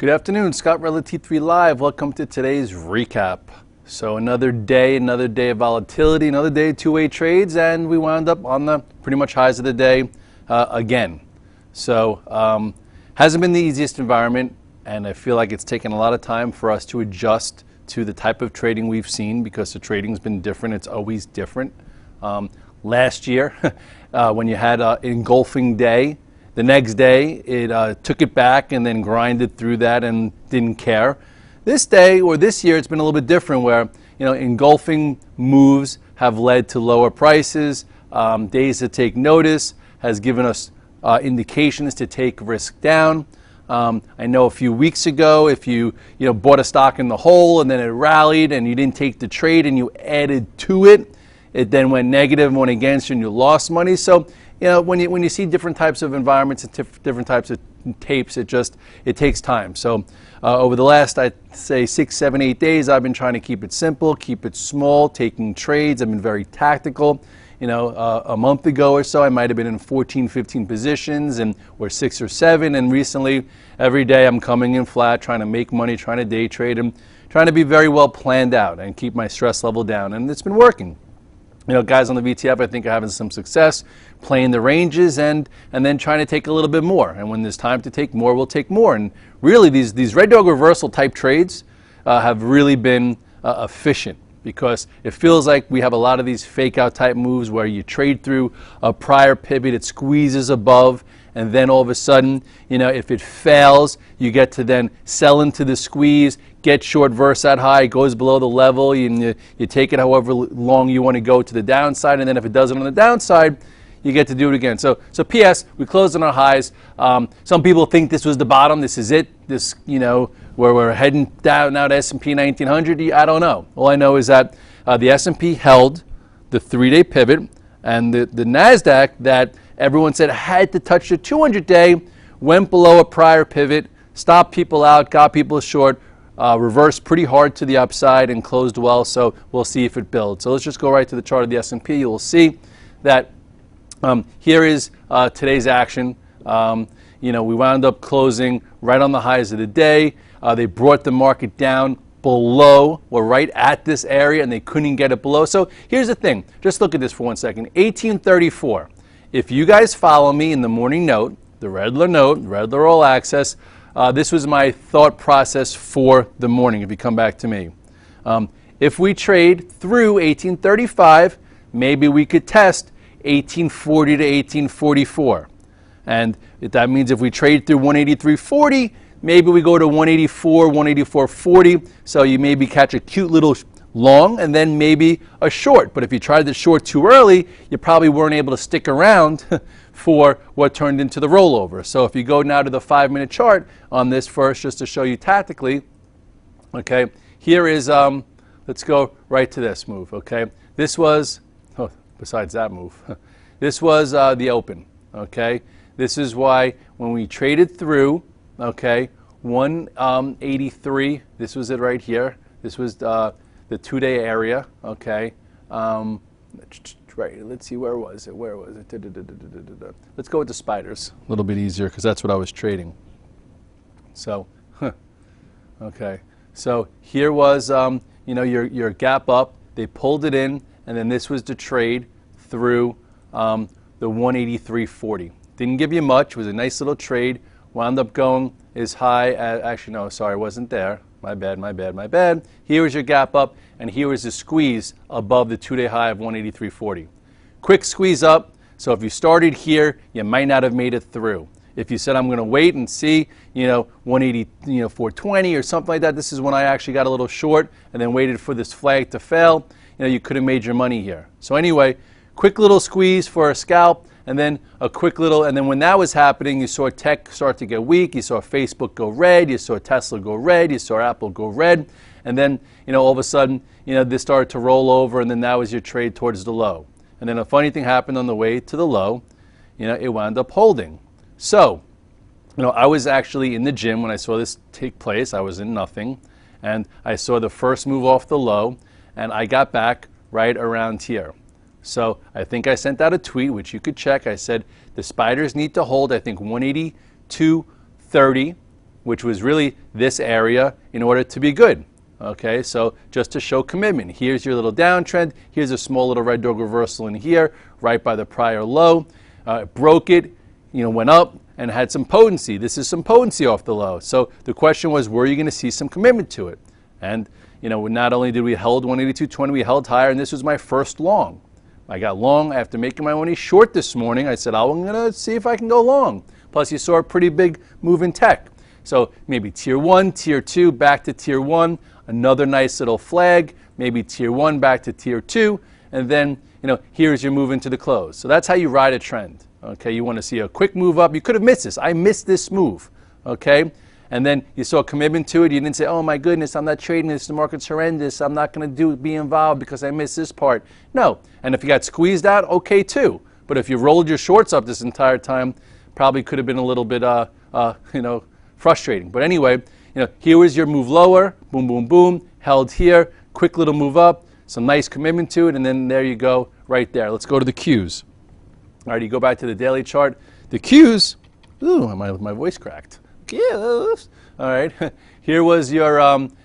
Good afternoon, Scott Redler T3 Live. Welcome to today's recap. So another day of volatility, another day of two-way trades, and we wound up on the pretty much highs of the day again. So hasn't been the easiest environment, and I feel like it's taken a lot of time for us to adjust to the type of trading we've seen because the trading's been different. It's always different. Last year, when you had an engulfing day, the next day it took it back and then grinded through that and didn't care. This day or this year, it's been a little bit different where engulfing moves have led to lower prices. Days to take notice has given us indications to take risk down. I know a few weeks ago, if you bought a stock in the hole and then it rallied and you didn't take the trade and you added to it, it then went negative and went against you and you lost money. So when you see different types of environments and different types of tapes, it takes time. So over the last, I'd say 6, 7, 8 days, I've been trying to keep it simple, keep it small, taking trades. I've been very tactical. A month ago or so, I might have been in 14, 15 positions or 6 or 7. And recently, every day I'm coming in flat, trying to make money, trying to day trade, and trying to be very well planned out and keep my stress level down. And it's been working. Guys on the VTF, I think, are having some success playing the ranges and then trying to take a little bit more. And when there's time to take more, we'll take more. And really, these red dog reversal type trades have really been efficient because it feels like we have a lot of these fake out type moves where you trade through a prior pivot, it squeezes above, and then all of a sudden, if it fails, you get to then sell into the squeeze, get short versus that high, it goes below the level, and you take it however long you want to go to the downside, and then if it doesn't on the downside, you get to do it again. So P.S., we closed on our highs. Some people think this was the bottom. This is it. This, where we're heading down now to S&P 1900. I don't know. All I know is that the S&P held the 3-day pivot, and the NASDAQ that everyone said had to touch the 200-day went below a prior pivot, stopped people out, got people short, reversed pretty hard to the upside and closed well. So we'll see if it builds. So let's just go right to the chart of the S&P. You will see that here is today's action. We wound up closing right on the highs of the day. They brought the market down below. We're right at this area, and they couldn't get it below. So here's the thing. Just look at this for 1 second. 1834. If you guys follow me in the morning note, the Redler note, Redler All Access, this was my thought process for the morning if you come back to me. If we trade through 1835, maybe we could test 1840 to 1844. And that means if we trade through 183.40, maybe we go to 184, 184.40. So you maybe catch a cute little long and then maybe a short. But if you tried the short too early, you probably weren't able to stick around for what turned into the rollover. So if you go now to the 5-minute chart on this first, just to show you tactically, okay, here is, let's go right to this move, okay. This was, besides that move, this was the open, okay. This is why when we traded through, okay, 183, this was it right here. This was the 2-day area, okay. Right, let's see, where was it? Let's go with the spiders, a little bit easier because that's what I was trading. So, okay. So here was, your gap up. They pulled it in, and then this was the trade through the 183.40. Didn't give you much. It was a nice little trade. Wound up going as high as, actually, no, sorry, I wasn't there. My bad. Here was your gap up, and here was the squeeze above the 2-day high of 183.40. Quick squeeze up. So if you started here, you might not have made it through. If you said, I'm going to wait and see, 180, or something like that, this is when I actually got a little short and then waited for this flag to fail. You could have made your money here. So anyway, quick little squeeze for a scalp, and then a quick little, and then when that was happening, you saw tech start to get weak, you saw Facebook go red, you saw Tesla go red, you saw Apple go red, and then, all of a sudden, this started to roll over, and then that was your trade towards the low. And then a funny thing happened on the way to the low, it wound up holding. So, I was actually in the gym when I saw this take place. I was in nothing, and I saw the first move off the low, and I got back right around here. So I think I sent out a tweet, which you could check. I said the spiders need to hold, I think, 182.30 which was really this area, in order to be good. Okay, so just to show commitment, here's your little downtrend, here's a small little red dog reversal in here, right by the prior low. Broke it, went up and had some potency. This is some potency off the low. So the question was, were you going to see some commitment to it? And not only did we held 182.20, we held higher, and this was my first long. I got long after making my money short this morning. I said, I'm going to see if I can go long. Plus, you saw a pretty big move in tech. So maybe tier 1, tier 2, back to tier 1, another nice little flag, maybe tier 1 back to tier 2, and then here's your move into the close. So that's how you ride a trend. Okay, you want to see a quick move up. You could have missed this. I missed this move. Okay, and then you saw commitment to it. You didn't say, oh my goodness, I'm not trading this. The market's horrendous. I'm not going to be involved because I missed this part. No, and if you got squeezed out, okay too. But if you rolled your shorts up this entire time, probably could have been a little bit frustrating. But anyway, here was your move lower, boom, boom, boom, held here, quick little move up, some nice commitment to it, and then there you go, right there. Let's go to the Qs. All right, you go back to the daily chart. The Qs, ooh, my voice cracked. Qs. All right, here was your,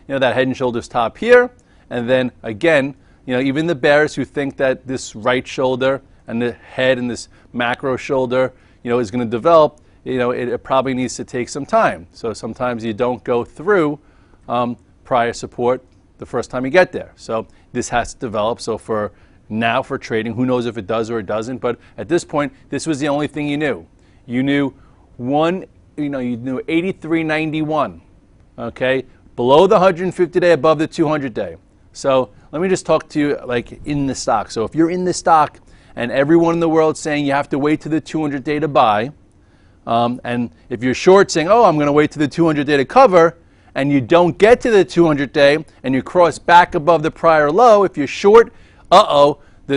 that head and shoulders top here, and then again, even the bears who think that this right shoulder and the head and this macro shoulder, is going to develop, it probably needs to take some time. So sometimes you don't go through prior support the first time you get there. So this has to develop. So for trading, who knows if it does or it doesn't, but at this point, this was the only thing you knew. You knew you knew 83.91, okay? Below the 150-day, above the 200-day. So let me just talk to you like in the stock. So if you're in the stock and everyone in the world saying you have to wait to the 200-day to buy, and if you're short saying, oh, I'm going to wait to the 200-day to cover, and you don't get to the 200-day and you cross back above the prior low, if you're short, the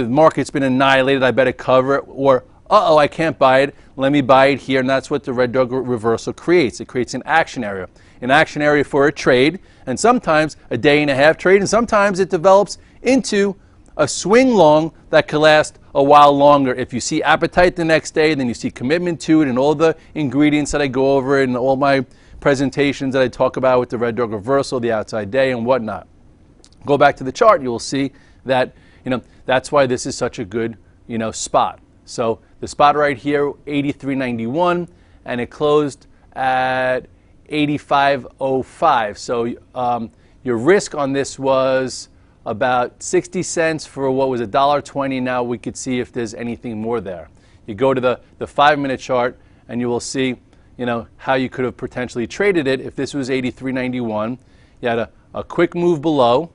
market's been annihilated, I better cover it, or I can't buy it, let me buy it here, and that's what the red dog reversal creates. It creates an action area for a trade, and sometimes a day and a half trade, and sometimes it develops into a swing long that could last a while longer. If you see appetite the next day, then you see commitment to it and all the ingredients that I go over in all my presentations that I talk about with the red dog reversal, the outside day, and whatnot. Go back to the chart, you will see that that's why this is such a good spot. So the spot right here, 83.91, and it closed at 85.05. So your risk on this was about 60 cents for what was $1.20. Now we could see if there's anything more there. You go to the 5-minute chart and you will see how you could have potentially traded it if this was 83.91. You had a quick move below,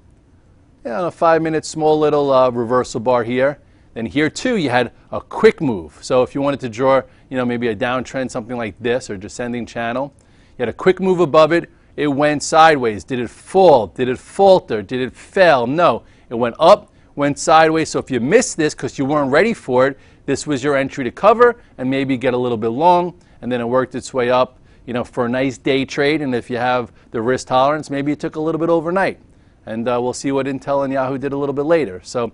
a 5-minute small little reversal bar here. Then here too you had a quick move. So if you wanted to draw maybe a downtrend, something like this, or descending channel, you had a quick move above it. It went sideways. Did it fall? Did it falter? Did it fail? No. It went up, went sideways. So if you missed this because you weren't ready for it, this was your entry to cover and maybe get a little bit long, and then it worked its way up for a nice day trade. And if you have the risk tolerance, maybe it took a little bit overnight. And we'll see what Intel and Yahoo did a little bit later. So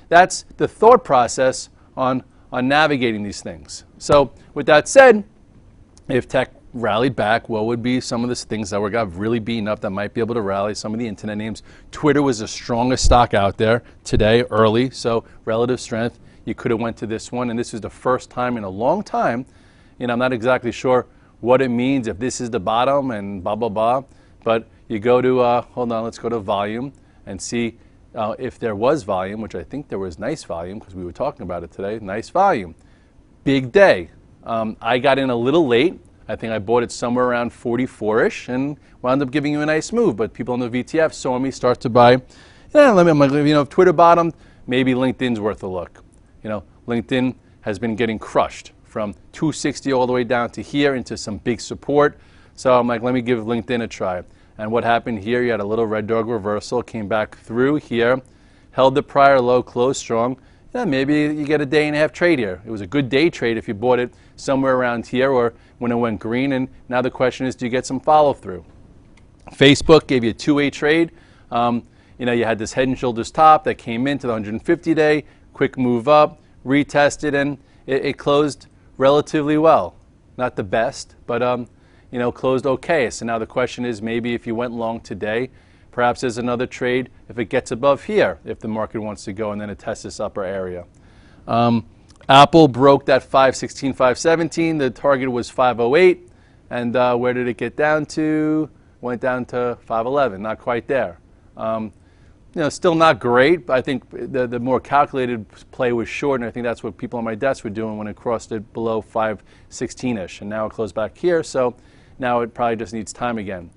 that's the thought process on navigating these things. So with that said, if tech rallied back, what would be some of the things that got really beaten up that might be able to rally? Some of the internet names. Twitter was the strongest stock out there today, early, so relative strength. You could have went to this one, and this is the first time in a long time. I'm not exactly sure what it means, if this is the bottom and blah, blah, blah. But you go to, hold on, let's go to volume and see if there was volume, which I think there was nice volume because we were talking about it today. Nice volume. Big day. I got in a little late. I think I bought it somewhere around 44-ish and wound up giving you a nice move. But people on the VTF saw me start to buy. If Twitter bottomed, maybe LinkedIn's worth a look. LinkedIn has been getting crushed from 260 all the way down to here into some big support. So I'm like, let me give LinkedIn a try. And what happened here, you had a little red dog reversal, came back through here, held the prior low, closed strong. Maybe you get a day and a half trade here. It was a good day trade if you bought it somewhere around here or when it went green. And now the question is, do you get some follow through? Facebook gave you a 2-way trade. You had this head and shoulders top that came into the 150-day, quick move up, retested, and it closed relatively well. Not the best, but closed okay. So now the question is, maybe if you went long today, perhaps there's another trade if it gets above here, if the market wants to go and then it tests this upper area. Apple broke that 516, 517. The target was 508. And where did it get down to? Went down to 511, not quite there. Still not great, but I think the more calculated play was short, and I think that's what people on my desk were doing when it crossed it below 516-ish, and now it closed back here, so now it probably just needs time again.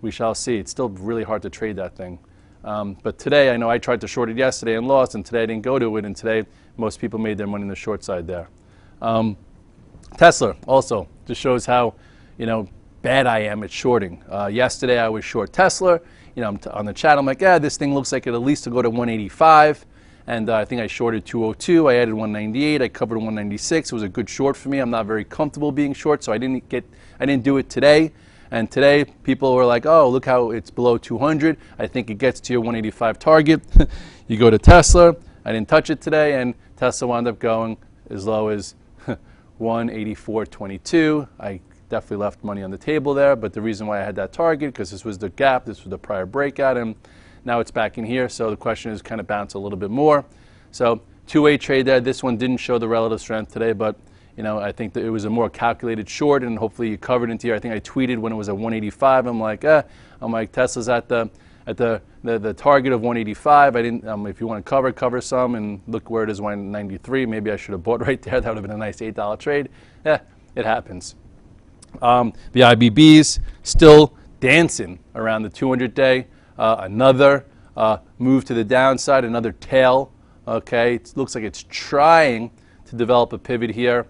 We shall see. It's still really hard to trade that thing. But today, I know I tried to short it yesterday and lost, and today I didn't go to it, and today most people made their money in the short side there. Tesla also just shows how, bad I am at shorting. Yesterday I was short Tesla. On the chat I'm like, this thing looks like it at least to go to 185. And I think I shorted 202. I added 198. I covered 196. It was a good short for me. I'm not very comfortable being short, so I didn't do it today. And today people were like, oh, look how it's below 200. I think it gets to your 185 target. You go to Tesla. I didn't touch it today, and Tesla wound up going as low as 184.22. I definitely left money on the table there, but the reason why I had that target, because this was the gap, this was the prior breakout, and now it's back in here, so the question is kind of bounce a little bit more. So two-way trade there. This one didn't show the relative strength today, but I think that it was a more calculated short, and hopefully you covered into here. I think I tweeted when it was at 185. I'm like Tesla's at the target of 185. I didn't. If you want to cover some, and look where it is, 193. Maybe I should have bought right there. That would have been a nice $8 trade. It happens. The IBBs still dancing around the 200-day. Another move to the downside, another tail. Okay, it looks like it's trying to develop a pivot here.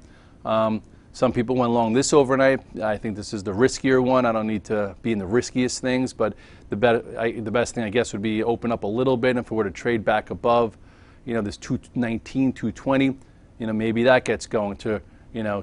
Some people went long this overnight. I think this is the riskier one. I don't need to be in the riskiest things, but the best thing I guess would be open up a little bit. If it were to trade back above, this 219, 220, maybe that gets going to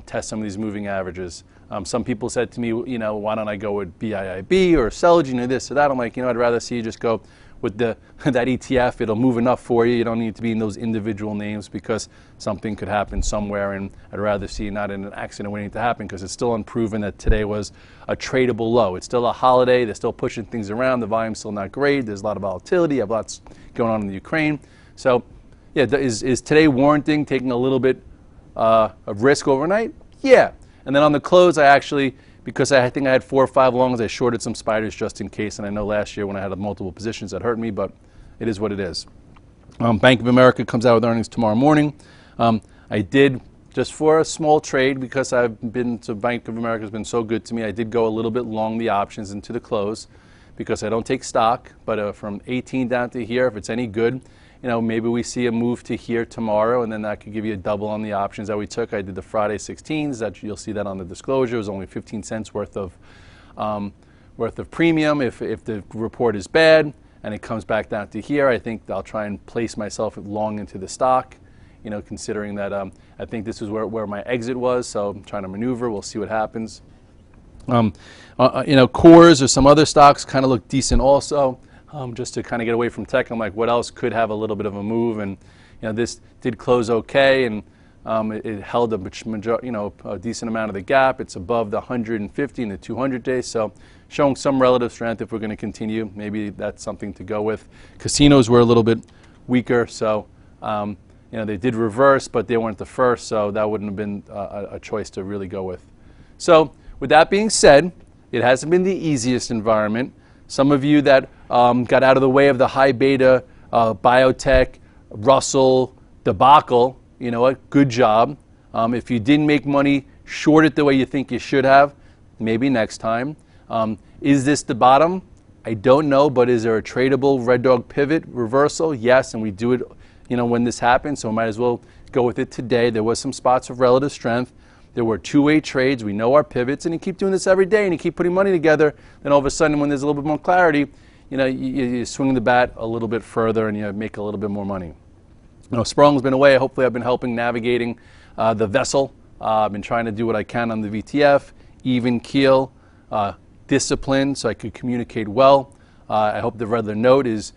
test some of these moving averages. Some people said to me, why don't I go with BIIB or Celgene or this or that? I'm like, I'd rather see you just go with that ETF. It'll move enough for you. You don't need to be in those individual names because something could happen somewhere, and I'd rather see you not in an accident waiting to happen, because it's still unproven that today was a tradable low. It's still a holiday. They're still pushing things around. The volume's still not great. There's a lot of volatility. You have lots going on in the Ukraine. So, yeah, is today warranting taking a little bit of risk overnight? Yeah. And then on the close, I actually, because I think I had 4 or 5 longs, I shorted some spiders just in case. And I know last year when I had multiple positions that hurt me, but it is what it is. Bank of America comes out with earnings tomorrow morning. I did, just for a small trade, because Bank of America has been so good to me, I did go a little bit long the options into the close because I don't take stock. But from 18 down to here, if it's any good, maybe we see a move to here tomorrow, and then that could give you a double on the options that we took. I did the Friday 16s. You'll see that on the disclosure. It was only 15 cents worth of premium. If the report is bad and it comes back down to here, I think I'll try and place myself long into the stock. Considering that I think this is where my exit was, so I'm trying to maneuver. We'll see what happens. Cores or some other stocks kind of look decent also. Just to kind of get away from tech, I'm like, what else could have a little bit of a move? And this did close okay, and it held a decent amount of the gap. It's above the 150 and the 200 days, so showing some relative strength. If we're going to continue, maybe that's something to go with. Casinos were a little bit weaker, so they did reverse, but they weren't the first, so that wouldn't have been a choice to really go with. So with that being said, it hasn't been the easiest environment. Some of you that got out of the way of the high beta biotech Russell debacle, good job. If you didn't make money, short it the way you think you should have, maybe next time. Is this the bottom? I don't know, but is there a tradable red dog pivot reversal? Yes, and we do it when this happens, so might as well go with it today. There was some spots of relative strength. There were two-way trades. We know our pivots, and you keep doing this every day, and you keep putting money together. Then all of a sudden, when there's a little bit more clarity, you swing the bat a little bit further, and you make a little bit more money. Sprung's been away. Hopefully, I've been helping navigating the vessel. I've been trying to do what I can on the VTF, even keel, discipline, so I could communicate well. I hope the regular note is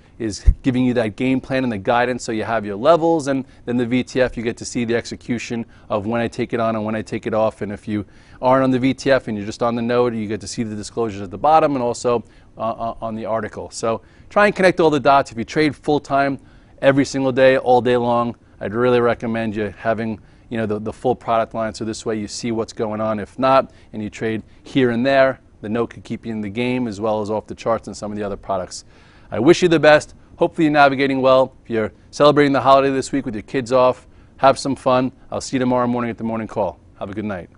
giving you that game plan and the guidance so you have your levels, and then the VTF, you get to see the execution of when I take it on and when I take it off. And if you aren't on the VTF and you're just on the note, you get to see the disclosures at the bottom and also on the article. So try and connect all the dots. If you trade full-time every single day, all day long, I'd really recommend you having the full product line, so this way you see what's going on. If not, and you trade here and there, the note could keep you in the game as well as off the charts and some of the other products. I wish you the best. Hopefully you're navigating well. If you're celebrating the holiday this week with your kids off, have some fun. I'll see you tomorrow morning at the morning call. Have a good night.